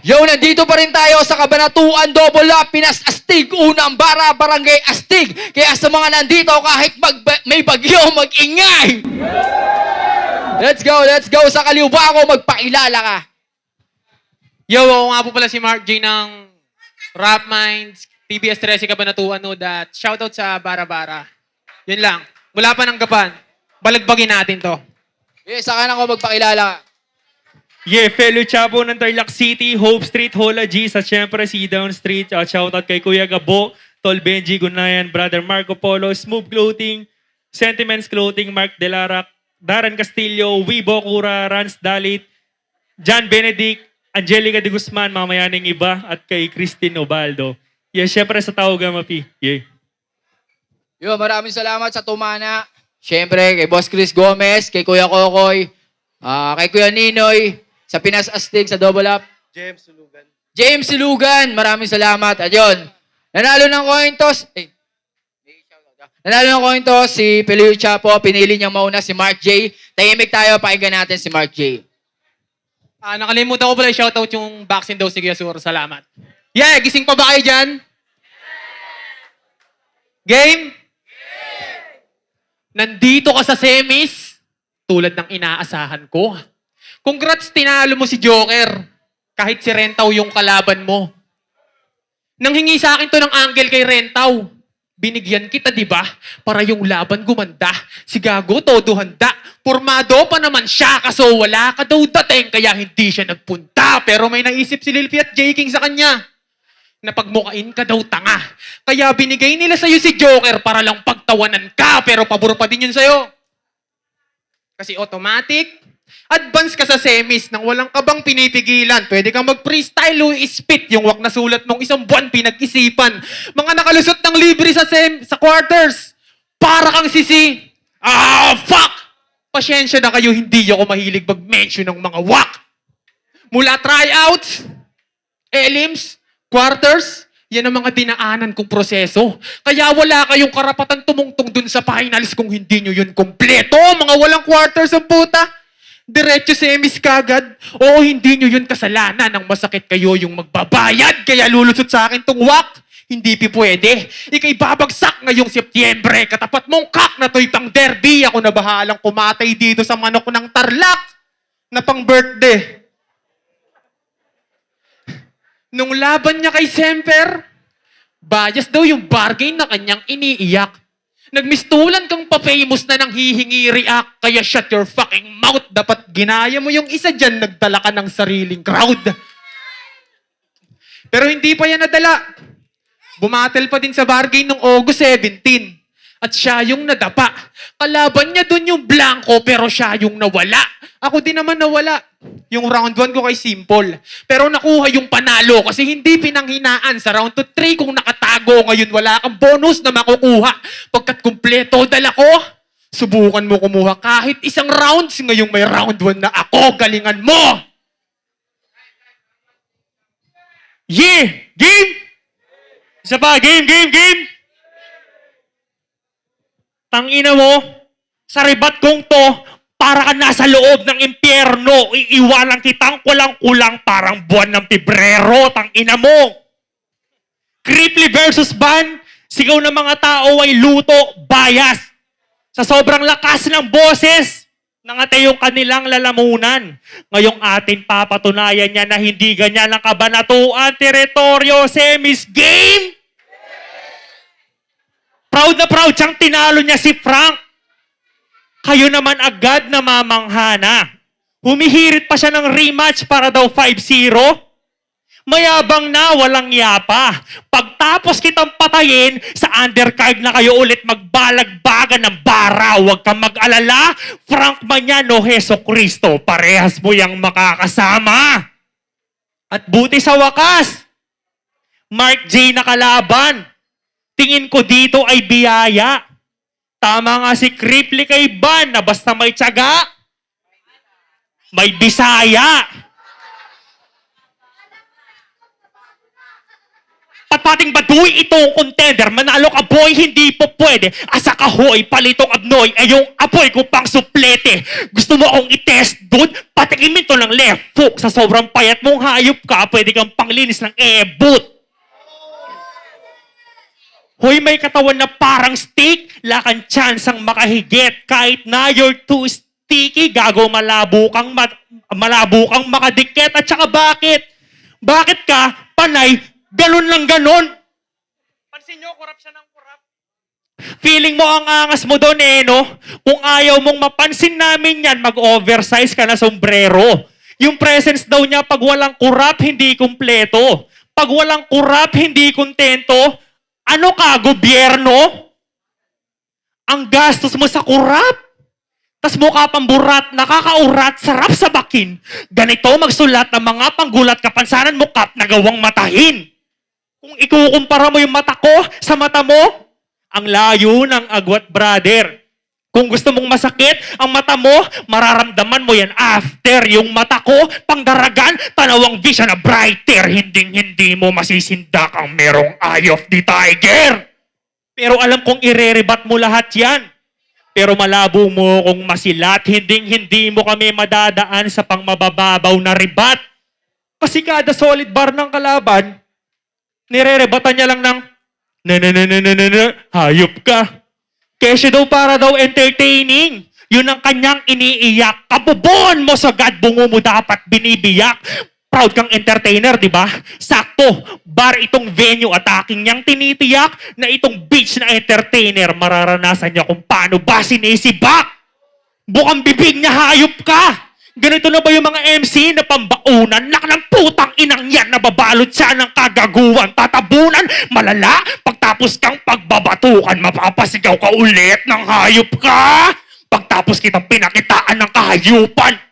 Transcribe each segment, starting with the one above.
Yo, nandito pa rin tayo sa Cabanatuan Double Up, Pinas Astig, Unang Bara, Barangay Astig. Kaya sa mga nandito, kahit may bagyo, mag-ingay! Let's go! Sa Kaliubaco, magpakilala ka. Yo, ako nga po pala si Mark J ng Rap Minds, PBS 13 Cabanatuan no that. Shoutout sa Bara-Bara. Yun lang. Mula pa ng Gapan. Balagbagin natin to. Okay, sa kanan ko, magpakilala ka. Yeah, fellow Chabo ng Tarlac City, Hope Street, Hola G's, at syempre si Down Street. Shoutout kay Kuya Gabo, Tol Benji, Gunayan, Brother Marco Polo, Smooth Clothing, Sentiments Clothing, Mark Delarac, Darren Castillo, Wibo Kura, Rans Dalit, John Benedict, Angelica de Guzman, mamayaning iba, at kay Christine Obaldo. Yeah, syempre sa Tao Gamapi. Yeah. Yo, maraming salamat sa tumana. Siyempre, kay Boss Chris Gomez, kay Kuya Kokoy, kay Kuya Ninoy, sa Pinas Astig, sa Double Up. James Sulugan, maraming salamat. At yun, nanalo ng coin toss. Nanalo ng coin toss si Pelio Chapo. Pinili niyang mauna si Mark J. Tahimik tayo, pakinggan natin si Mark J. Nakalimutan ko pala i-shoutout yung vaccine dose ni Gyasur. Salamat. Yeah, gising pa ba kayo dyan? Game? Nandito ka sa semis, tulad ng inaasahan ko. Congrats, tinalo mo si Joker. Kahit si Rentaw yung kalaban mo. Nanghingi sa akin to ng angle kay Rentaw. Binigyan kita, di ba? Para yung laban gumanda. Si Gago, todo handa. Pormado pa naman siya, kaso wala ka daw dating, kaya hindi siya nagpunta. Pero may naisip si Lil P at J. King sa kanya. Na pagmukain ka daw tanga. Kaya binigay nila sa'yo si Joker para lang pagtawanan ka, pero pabor pa din yun sa'yo. Kasi automatic, advance ka sa semis nang walang kabang pinipigilan. Pwede kang mag-freestyle o spit yung wak na sulat mong isang buwan pinag-isipan. Mga nakalusot ng libre sa quarters. Para kang sisi. Fuck! Pasyensya na kayo, hindi ako mahilig mag-mention ng mga wak. Mula tryouts, elims, quarters, yan ang mga dinaanan kong proseso. Kaya wala kayong karapatan tumungtong dun sa finals kung hindi nyo yun kompleto. Mga walang quarters ang puta. Diretso semis kagad. Oo, hindi nyo yun kasalanan. Ang masakit kayo yung magbabayad. Kaya lulusot sa akin tong wak. Hindi pwede. Ika'y babagsak ngayong Setyembre. Katapat mong kak na to'y pang derby. Ako na bahalang kumatay dito sa manok ng Tarlac na pang birthday. Nung laban niya kay Semper, bias daw yung bargain na kanyang iniiyak. Nagmistulan kang pa-famous na nang hihingi react, kaya shut your fucking mouth. Dapat ginaya mo yung isa dyan, nagdala ka ng sariling crowd. Pero hindi pa yan nadala. Bumatel pa din sa bargain noong August 17. At siya yung nadapa. Kalaban niya dun yung blanco, pero siya yung nawala. Ako din naman nawala. Yung round 1 ko kay Simple. Pero nakuha yung panalo kasi hindi pinanghinaan sa round 2-3 kung nakatago. Ngayon wala kang bonus na makukuha. Pagkat kumpleto dala ko, subukan mo kumuha kahit isang rounds. Ngayong may round 1 na ako, galingan mo! Yeah! Game! Isa pa, game! Tangina mo, sa ribat kong to, para ka nasa loob ng impyerno, iiwanan kitang kulang-kulang parang buwan ng Pebrero, tangina mo. Cripply versus Ban, sigaw ng mga tao ay luto, bias. Sa sobrang lakas ng boses, nangatay yung kanilang lalamunan. Ngayong atin papatunayan niya na hindi ganyan ang Cabanatuan teritoryo semis game. Proud na proud siyang tinalo niya si Frank. Kayo naman agad na mamanghana. Humihirit pa siya ng rematch para daw 5-0. Mayabang na, walang yapa. Pagtapos kitang patayin, sa undercard na kayo ulit magbalagbagan ng bara. Huwag kang mag-alala. Frank Maniano, Heso Cristo, parehas mo yang makakasama. At buti sa wakas, Mark J na kalaban. Tingin ko dito ay biyaya. Tama nga si Cripply kay Ban na basta may tiyaga, may Bisaya. pating baduy itong contender. Manalo ka boy, hindi po pwede. Asa ka hoy, palitong abnoy, ay yung apoy ko pang suplete. Gusto mo akong i-test, dude? Patikimin to ng left hook. Sa sobrang payat mong hayop ka, pwede kang panglinis ng e-boot. Hoy, may katawan na parang steak, lakan tsansang makahigit. Kahit na you're too sticky, gago malabo kang makadikit. At saka bakit? Bakit ka, panay, ganun lang ganun? Pansin nyo, kurap siya ng kurap. Feeling mo ang angas mo doon no? Kung ayaw mong mapansin namin yan, mag-oversize ka na sombrero. Yung presence daw niya, pag walang kurap, hindi kumpleto. Pag walang kurap, hindi kontento. Ano ka, gobyerno? Ang gastos mo sa kurap. Tas mukha pang burat, nakakaurat, sarap sa bakin. Ganito magsulat ng mga panggulat kapansanan mo kap na gawang matahin. Kung ikukumpara mo yung mata ko sa mata mo, ang layo ng agwat, brother. Kung gusto mong masakit ang mata mo, mararamdaman mo yan after. Yung mata ko, pangdaragan, tanawang vision na brighter. Hindi mo masisindak ang merong eye of the tiger. Pero alam kong irerebat mo lahat yan. Pero malabo mo kung masilat, hindi mo kami madadaan sa pangmabababaw na ribat. Kasi kada solid bar ng kalaban, nirerebatan niya lang ng hayop ka. Kesyo daw para daw entertaining. Yun ang kanyang iniiyak. Kabubuan mo sa God, bungo mo dapat binibiyak. Proud kang entertainer, di ba? Sakto, bar itong venue at aking niyang tinitiyak na itong beach na entertainer, mararanasan niya kung paano ba sinisibak. Bukang bibig niya, hayop ka. Ganito na ba yung mga MC na pambaunan? Nak ng putang inang yan, nababalot siya ng kagaguhan, tatabunan, malala. Pagtapos kang pagbabatukan, mapapasigaw ka ulit ng hayop ka. Pagtapos kitang pinakitaan ng kahayupan.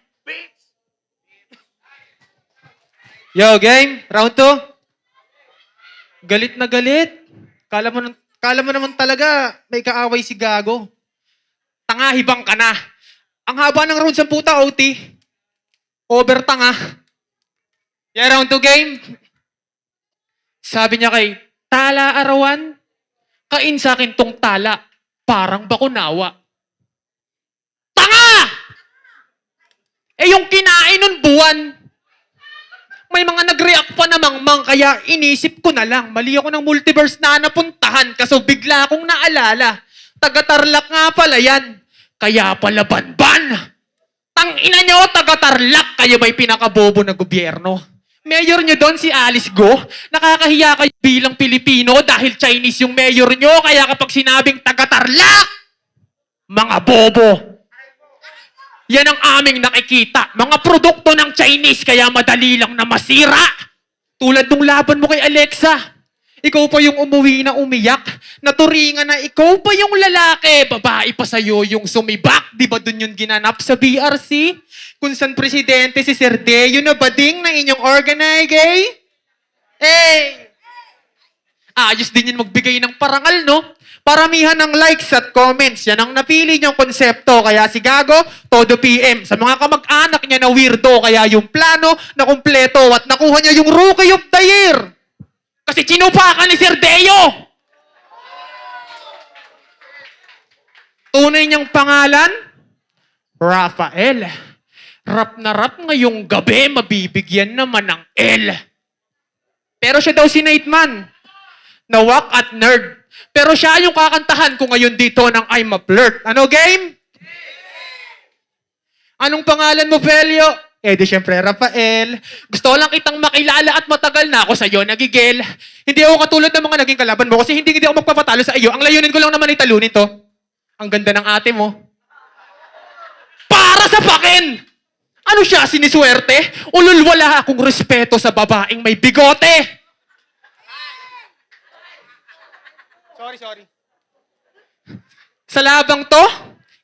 Yo, game. Round 2. Galit na galit. Kala mo naman talaga may kaaway si Gago. Tangahibang ka na. Ang haba ng rounds ng puta, OT. Over tanga. Yeah, round 2 game. Sabi niya kay Tala Arawan, kain sa akin tong tala, parang bakunawa. Tanga! Eh yung kinain nun buwan, may mga nag-react pa namang kaya inisip ko na lang. Mali ako ng multiverse na napuntahan kaso bigla akong naalala. Taga-Tarlac nga pala yan. Kaya pala banban. Tangina nyo, taga-Tarlac. Kayo may pinakabobo na gobyerno. Mayor nyo doon si Alice Go. Nakakahiya kayo bilang Pilipino dahil Chinese yung mayor nyo. Kaya kapag sinabing taga-Tarlac, mga bobo. Yan ang aming nakikita. Mga produkto ng Chinese, kaya madali lang na masira. Tulad nung laban mo kay Alexa. Ikaw pa yung umuwi na umiyak. Naturingan na ikaw pa yung lalaki. Babae pa sa'yo yung sumibak. Di ba dun yung ginanap sa BRC? Kung saan presidente si Sir Deo na bading ng inyong organize, ayos din yun magbigay ng parangal, no? Paramihan ng likes at comments. Yan ang napili niyong konsepto. Kaya si Gago, todo PM. Sa mga kamag-anak niya na weirdo, kaya yung plano na kumpleto at nakuha niya yung Rookie of the Year. Kasi chinupakan ni Sir Deo. Tunay niyang pangalan, Rafael. Rap na rap ngayong gabi, mabibigyan naman ng L. Pero siya daw si Nateman. Nawak at nerd. Pero siya yung kakantahan ko ngayon dito ng I'm a Flirt. Ano, game? Anong pangalan mo, Pelio? Di syempre, Rafael. Gusto ko lang kitang makilala at matagal na ako sa'yo nagigil. Hindi ako katulad ng mga naging kalaban mo kasi hindi ako magpapatalo sa iyo. Ang layunin ko lang naman ay talunin to. Ang ganda ng ate mo. Para sa pakin! Ano siya, siniswerte? Ulul, wala akong respeto sa babaeng may bigote. Sorry. Sa labang to,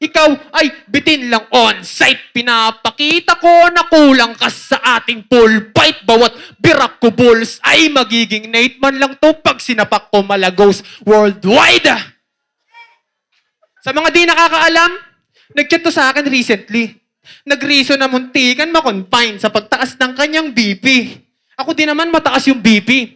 ikaw ay bitin lang on-site. Pinapakita ko na kulang ka sa ating full fight. Bawat birak ko bulls ay magiging Nateman lang to pag sinapak ko malagos worldwide. Sa mga di nakakaalam, nag-chat to sa akin recently. Nag-reason na muntikan ma-confine sa pagtaas ng kanyang BP. Ako din naman mataas yung BP.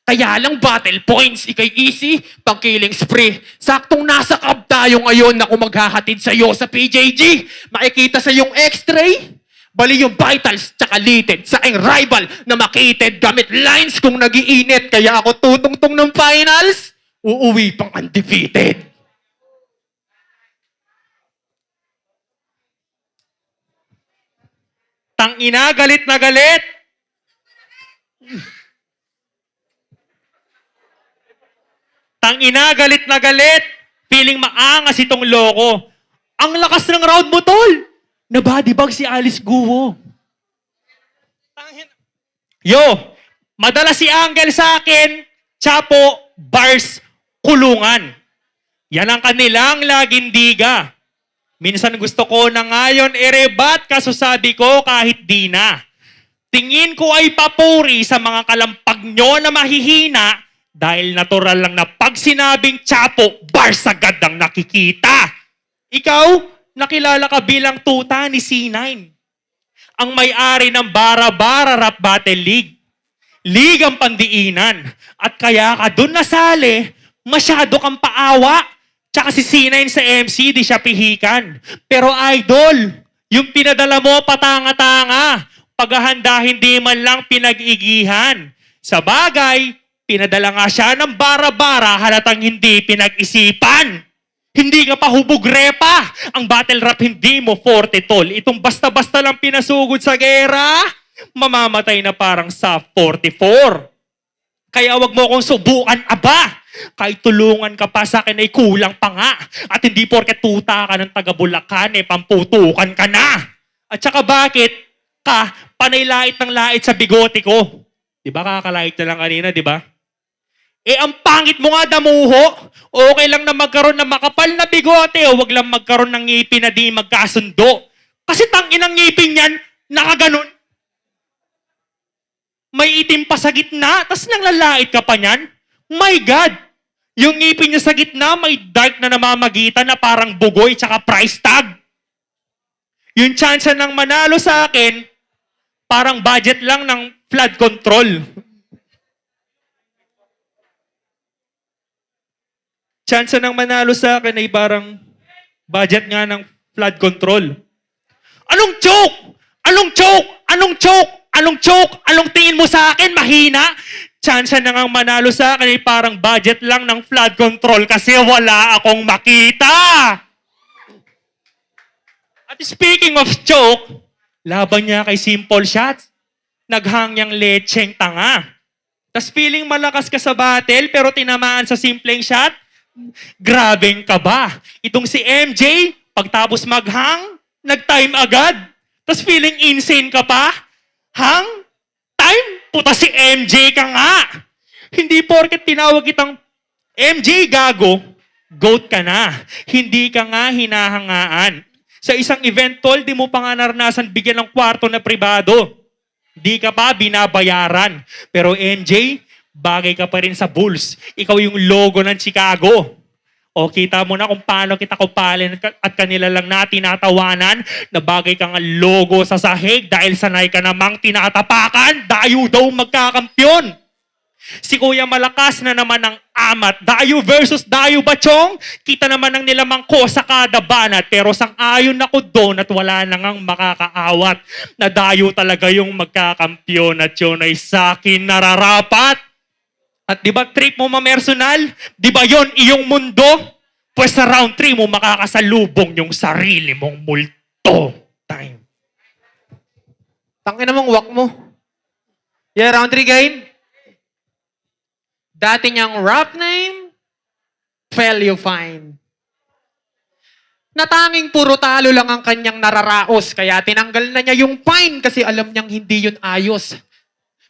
Kaya lang battle points, ikay easy, pang killing spree. Saktong nasa cab tayo ngayon na kung maghahatid sa'yo sa PJG. Makikita sa yung x-ray. Bali yung vitals tsaka litid sa aking rival na makitid gamit lines kung nagiinit. Kaya ako tutungtong ng finals, uuwi pang undefeated. Tangina, galit na galit. Tangina, galit na galit. Feeling maangas itong loko. Ang lakas ng round mo, tol. Nabadibag si Alice Guo. Yo, madala si Angel sa akin, Chapo, bars, kulungan. Yan ang kanilang laging diga. Minsan gusto ko na ngayon i-rebat, kaso sabi ko kahit di na. Tingin ko ay papuri sa mga kalampag nyo na mahihina dahil natural lang na pag sinabing Chapo, bars agad ang nakikita. Ikaw, nakilala ka bilang tuta ni C9. Ang may-ari ng Bara-Bara Rap Battle League. League ang pandiinan. At kaya ka dun nasali, masyado kang paawa. Tsaka si C9 sa MC, di siya pihikan. Pero idol, yung pinadala mo patanga-tanga. Paghahanda hindi man lang pinag-igihan. Sa bagay, pinadala nga siya ng Bara-Bara halatang hindi pinag-isipan. Hindi ka pa hubog repa. Ang battle rap hindi mo forte, tol. Itong basta-basta lang pinasugod sa gera, mamamatay na parang sa 44. Kaya wag mo akong subukan, aba. Kahit tulungan ka pa sa akin ay kulang pa nga. At hindi porket tuta ka ng taga Bulacan, pamputukan ka na. At saka bakit ka panay-lait ng lait sa bigote ko? Diba kakalait na lang kanina, diba? Ang pangit mo nga, damuho. Okay lang na magkaroon ng makapal na bigote o wag lang magkaroon ng ngipin na di magkasundo. Kasi tangin ang ngipin yan, nakaganon. May itim pa sa gitna, tas nanglalait ka pa niyan. My God! Yung ngipin niya sa gitna, may dark na namamagitan na parang bugoy tsaka price tag. Yung chance ng manalo sa akin, parang budget lang ng flood control. Chance ng manalo sa akin ay parang budget nga ng flood control. Anong joke? Anong joke? Anong joke? Anong joke? Anong tingin mo sa akin? Mahina? Chance na nga manalo sa akin ay parang budget lang ng flood control kasi wala akong makita. At speaking of joke, laban niya kay Simple Shots. Naghangyang lecheng tanga. Tas feeling malakas ka sa battle pero tinamaan sa simpleng shot. Grabeng ka ba? Itong si MJ, pagtapos maghang, nag-time agad. Tapos feeling insane ka pa? Hang? Time? Puta si MJ ka nga. Hindi porket tinawag kitang MJ gago, goat ka na. Hindi ka nga hinahangaan. Sa isang event, tol, di mo pa nga naranasan bigyan ng kwarto na pribado. Di ka pa binabayaran. Pero MJ, bagay ka pa rin sa Bulls. Ikaw yung logo ng Chicago. O kita mo na kung paano kita kupalin at kanila lang na tinatawanan na bagay kang logo sa sahig dahil sanay ka namang tinatapakan. Dayo daw magkakampyon. Si Kuya Malakas na naman ang amat. Dayo versus Dayo Bachong. Kita naman ang nilamang ko sa kada banat. Pero sang-ayon ako doon at wala nang ang makakaawat. Na Dayo talaga yung magkakampyon at yun ay sa akin nararapat. At di ba trip mo mamersonal? Di ba yon iyong mundo? Pues sa round 3 mo makakasalubong yung sarili mong multo. Time. Tangin namang wak mo. Yeah, round 3 game. Dati niyang rap name, Fell You Fine. Natanging puro talo lang ang kanyang nararaos, kaya tinanggal na niya yung fine kasi alam niyang hindi yun ayos.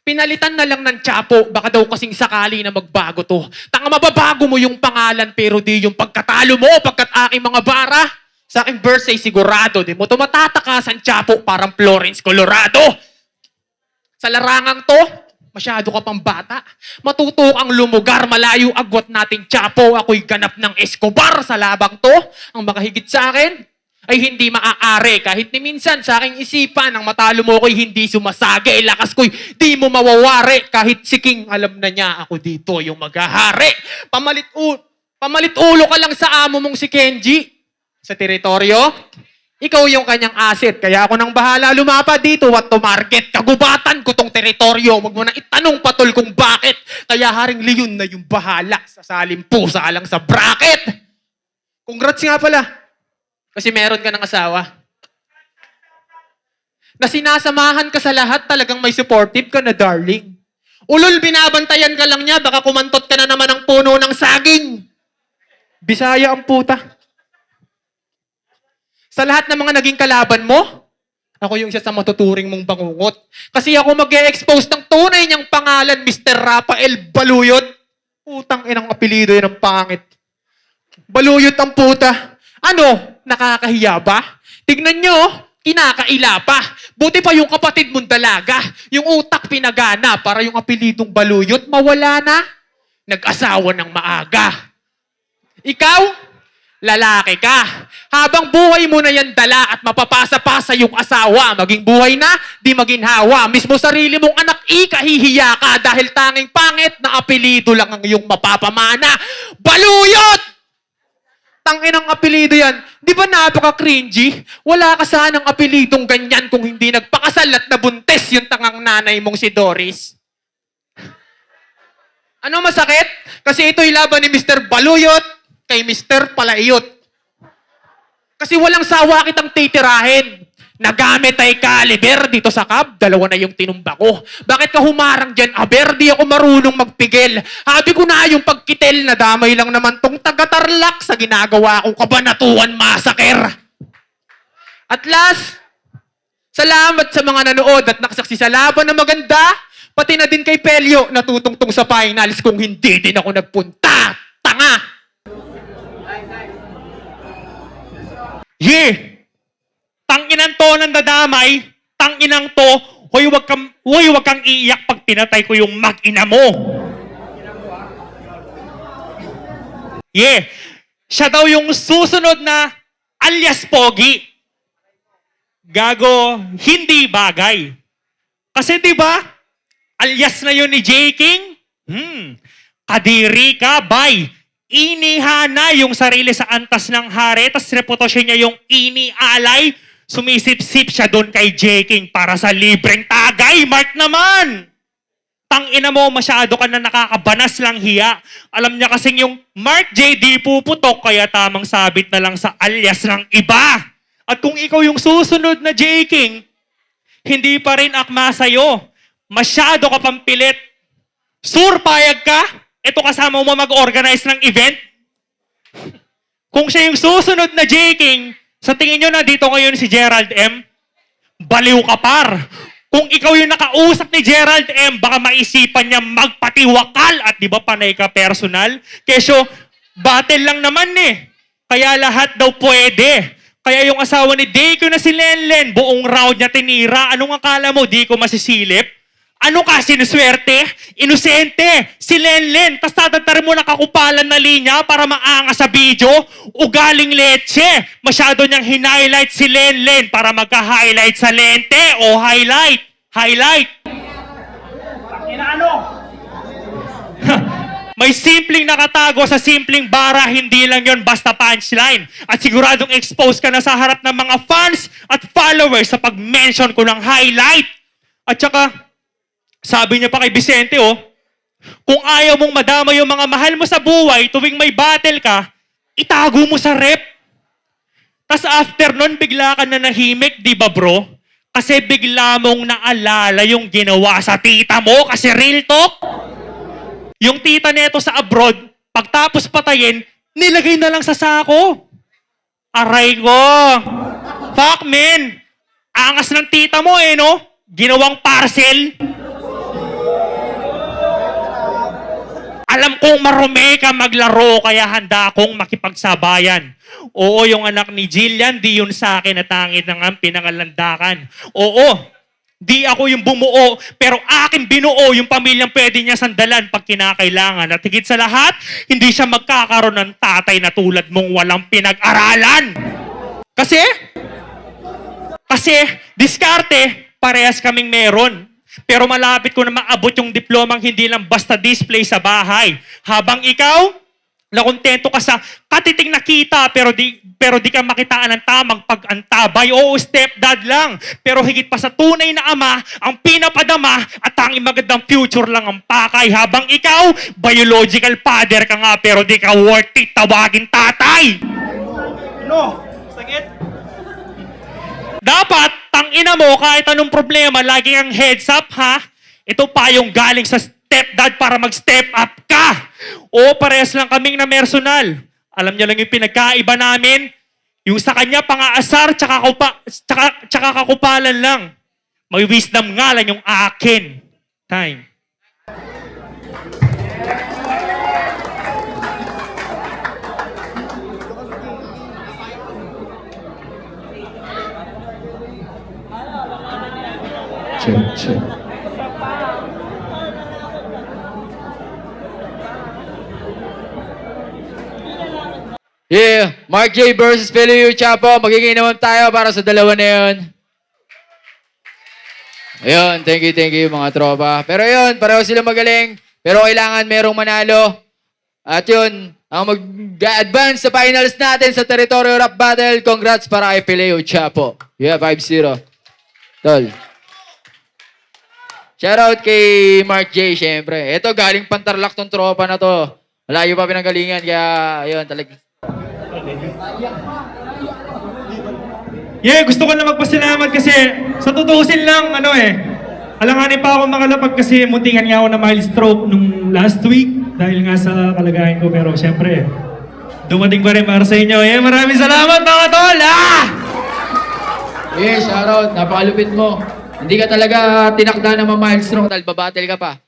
Pinalitan na lang ng Chapo, baka daw kasing sakali na magbago to. Tanga mababago mo yung pangalan pero di yung pagkatalo mo, pagkat aking mga bara. Sa aking birthday sigurado, di mo to matatakasan Chapo parang Florence, Colorado. Sa larangang to, masyado ka pang bata. Matuto kang lumugar, malayo agwat nating Chapo. Ako'y ganap ng Escobar sa labang to. Ang makahigit sa akin, ay hindi maaari. Kahit ni minsan sa aking isipan, ang matalo mo ko'y hindi sumasagi. Lakas ko'y di mo mawawari. Kahit si King, alam na niya ako dito yung maghahari. Pamalit ulo ka lang sa amo mong si Kenji. Sa teritoryo, ikaw yung kanyang asset. Kaya ako nang bahala lumapad dito at to market. Kagubatan ko tong teritoryo. Huwag mo na itanong patol kung bakit. Kaya Haring Leon na yung bahala. Sasalim pusa ka lang sa bracket. Congrats nga pala. Kasi meron ka ng asawa. Na sinasamahan ka sa lahat, talagang may supportive ka na, darling. Ulol, binabantayan ka lang niya, baka kumantot ka na naman ng puno ng saging. Bisaya ang puta. Sa lahat ng mga naging kalaban mo, ako yung isa sa matuturing mong bangungot. Kasi ako mag-e-expose ng tunay niyang pangalan, Mr. Rafael Baluyot. Putang inang apelido yun ang pangit. Baluyot ang puta. Ano? Nakakahiya ba? Tignan nyo, kinakaila pa. Buti pa yung kapatid mong dalaga. Yung utak pinagana para yung apelidong Baluyot mawala na. Nag-asawa ng maaga. Ikaw, lalaki ka. Habang buhay mo na yan dala at mapapasa-pasa yung asawa, maging buhay na, di maginhawa. Mismo sarili mong anak, ikahihiya ka dahil tanging pangit na apelido lang ang iyong mapapamana. Baluyot! Tanginang apelido yan. Di ba napaka-cringy? Wala ka sanang apelidong ganyan kung hindi nagpakasal at nabuntis yung tangang nanay mong si Doris. Ano masakit? Kasi ito'y laban ni Mr. Baluyot kay Mr. Palayot. Kasi walang sawa kitang titirahin. Nagamit ay caliber dito sa cab. 2 na yung tinumba ko. Bakit ka humarang dyan, aber? Di ako marunong magpigil. Habi ko na yung pagkitil na damay lang naman tong taga-Tarlac sa ginagawa kong Kabanatuan Massacre. At last, salamat sa mga nanood at nakasaksi sa laban na maganda. Pati na din kay Pelyo natutungtong sa finals kung hindi din ako nagpunta. Tanga! Yeah! Tanginang to ng dadamay, tanginang to, hoy wag kang iiyak pag pinatay ko yung mag-ina mo. Yeah, siya daw yung susunod na alias Pogi. Gago, hindi bagay. Kasi 'di ba? Alias na yun ni J. King. Kadiri ka, bay. Inihana yung sarili sa antas ng hari, tas reputasyon niya yung inialay. Sumisip-sip siya doon kay J. King para sa libreng tagay. Mark naman! Tangina mo, masyado ka na nakakabanas lang hiya. Alam niya kasing yung Mark J. di puputok, kaya tamang sabit na lang sa alias ng iba. At kung ikaw yung susunod na J. King, hindi pa rin akma sa'yo. Masyado ka pampilit. Payag ka? Ito kasama mo mag-organize ng event? Kung siya yung susunod na J. King, sa tingin nyo na dito ngayon si Gerald M? Baliw ka par. Kung ikaw yung nakausap ni Gerald M, baka maisipan niya magpatiwakal at di ba panay ka personal? Kesyo, battle lang naman eh. Kaya lahat daw pwede. Kaya yung asawa ni Dayko na si Lenlen, buong round niya tinira. Anong akala mo, di ko masisilip? Ano ka, sinuswerte? Inosente, si Lenlen, tas tatantar mo nakakupalan na linya para maangas sa video? Ugaling leche, masyado niyang hinighlight si Lenlen para magka-highlight sa lente o highlight. Highlight. May simpleng nakatago sa simpleng bara, hindi lang yon basta punchline. At siguradong expose ka na sa harap ng mga fans at followers sa pag-mention ko ng highlight. At saka, sabi niya pa kay Vicente, kung ayaw mong madama yung mga mahal mo sa buhay tuwing may battle ka, itago mo sa rep. Tas after nun, bigla ka na nahimik, di ba bro? Kasi bigla mong naalala yung ginawa sa tita mo kasi real talk. Yung tita neto sa abroad, pagtapos patayin, nilagay na lang sa sako. Aray ko. Fuck man. Angas ng tita mo no? Ginawang parcel. Alam kong marumi ka maglaro, kaya handa akong makipagsabayan. Oo, yung anak ni Jillian, di yun sa akin na tangit ng pinangalandakan. Oo, di ako yung bumuo, pero akin binuo yung pamilyang pwede niya sandalan pag kinakailangan. At higit sa lahat, hindi siya magkakaroon ng tatay na tulad mong walang pinag-aralan. Kasi diskarte, parehas kaming meron. Pero malapit ko na maabot yung diplomang hindi lang basta display sa bahay. Habang ikaw, nakontento ka sa katiting nakita pero di ka makitaan ng tamang pag-antabay. Oo, stepdad lang. Pero higit pa sa tunay na ama, ang pinapadama at tanging magandang future lang ang pakay. Habang ikaw, biological father ka nga pero di ka worth it tawagin tatay. No, sakit. Dapat, tangina mo, kahit anong problema, lagi kang heads up, ha? Ito pa yung galing sa stepdad para mag-step up ka. O, parehas lang kaming na personal. Alam niyo lang yung pinagkaiba namin? Yung sa kanya, pang-aasar, tsaka kakupalan lang. May wisdom nga lang yung akin. Time. Check. Yeah, Mark J versus Pelio Chapo. Magiging naman tayo para sa dalawa na yun. Ayun, thank you mga tropa. Pero yun, pareho sila magaling. Pero kailangan merong manalo. At yun, ang mag-advance sa finals natin sa Territorio Rap Battle. Congrats para kay Pelio Chapo. Yeah, 5-0. Tol. Shoutout kay Mark J, syempre. Ito, galing Pantarlak tong tropa na to. Malayo pa pinanggalingan, kaya, ayun, talaga. Yeah, gusto ko na magpasalamat kasi sa tutusin lang, alanganin pa ako makalapag kasi muntingan nga ako na mild stroke nung last week dahil nga sa kalagayan ko. Pero syempre, dumating pa rin para sa inyo. Yeah, maraming salamat mga tol! Yeah, shoutout. Napakalupit mo. Hindi ka talaga tinakda na ma-milestone dahil babattle ka pa.